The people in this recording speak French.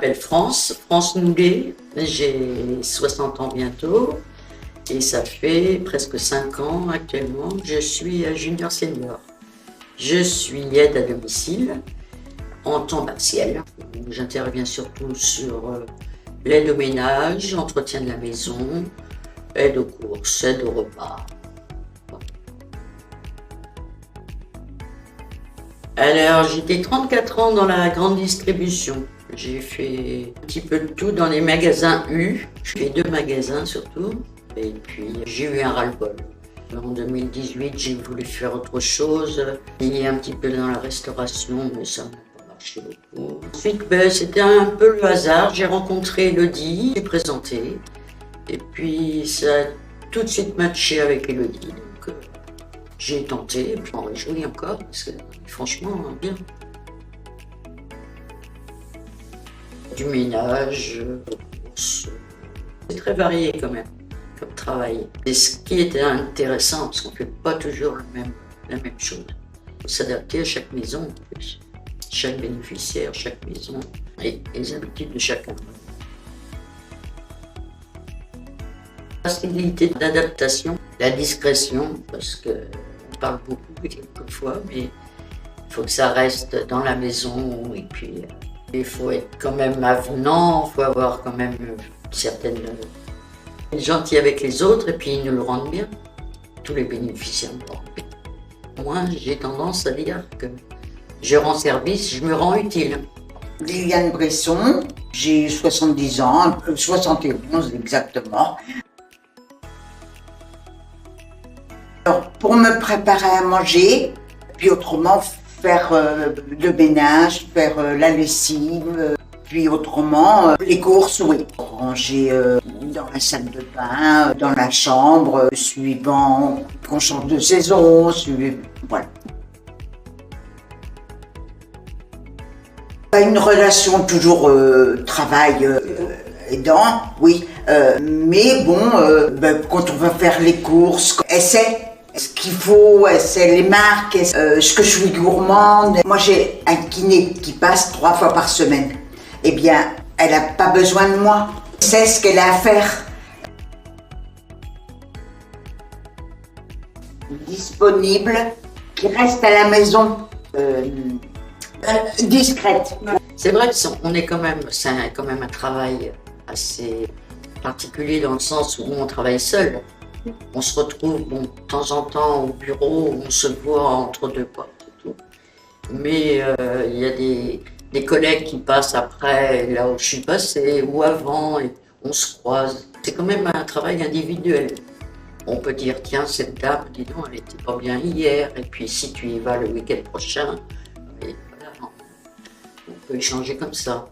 m'appelle France Noulet, j'ai 60 ans bientôt et ça fait presque 5 ans actuellement que je suis à Junior Senior. Je suis aide à domicile en temps partiel. J'interviens surtout sur l'aide au ménage, entretien de la maison, aide aux courses, aide au repas. Alors, j'étais 34 ans dans la grande distribution. J'ai fait un petit peu de tout dans les magasins U. J'ai fait 2 magasins surtout. Et puis, j'ai eu un ras-le-bol. En 2018, j'ai voulu faire autre chose. J'ai un petit peu dans la restauration, mais ça n'a pas marché beaucoup. Ensuite, c'était un peu le hasard. J'ai rencontré Elodie, j'ai présenté. Et puis, ça a tout de suite matché avec Elodie. Donc, j'ai tenté, et puis je m'en réjouis encore, parce que franchement, bien. Du ménage, c'est très varié quand même, comme travail. Et ce qui était intéressant, parce qu'on ne fait pas toujours la même chose. Il faut s'adapter à chaque maison, en plus. Chaque bénéficiaire, chaque maison, et les habitudes de chacun. La facilité d'adaptation, la discrétion, parce qu'on parle beaucoup quelquefois, mais il faut que ça reste dans la maison, et puis il faut être quand même avenant, il faut avoir quand même certaines gentil avec les autres, et puis ils nous le rendent bien. Tous les bénéficiaires me rendent bien. Moi, j'ai tendance à dire que je rends service, je me rends utile. Liliane Bresson, j'ai 70 ans, 71 exactement. Alors, pour me préparer à manger, puis autrement faire le ménage, faire la lessive, puis autrement les courses, oui. Ranger dans la salle de bain, dans la chambre, suivant qu'on change de saison, voilà. Une relation toujours travail aidant, oui. Mais bon, quand on va faire les courses, elle sait ce qu'il faut, elle sait les marques, ce que je suis gourmande. Moi, j'ai un kiné qui passe 3 fois par semaine. Eh bien, elle n'a pas besoin de moi. Elle sait ce qu'elle a à faire. Disponible, qui reste à la maison. Discrète. C'est vrai que c'est quand même un travail assez particulier dans le sens où on travaille seul. On se retrouve de temps en temps au bureau, on se voit entre 2 portes et tout. Mais il y a des collègues qui passent après là où je suis passée ou avant et on se croise. C'est quand même un travail individuel. On peut dire, tiens, cette dame, dis donc, elle n'était pas bien hier, et puis si tu y vas le week-end prochain, et voilà, on peut échanger comme ça.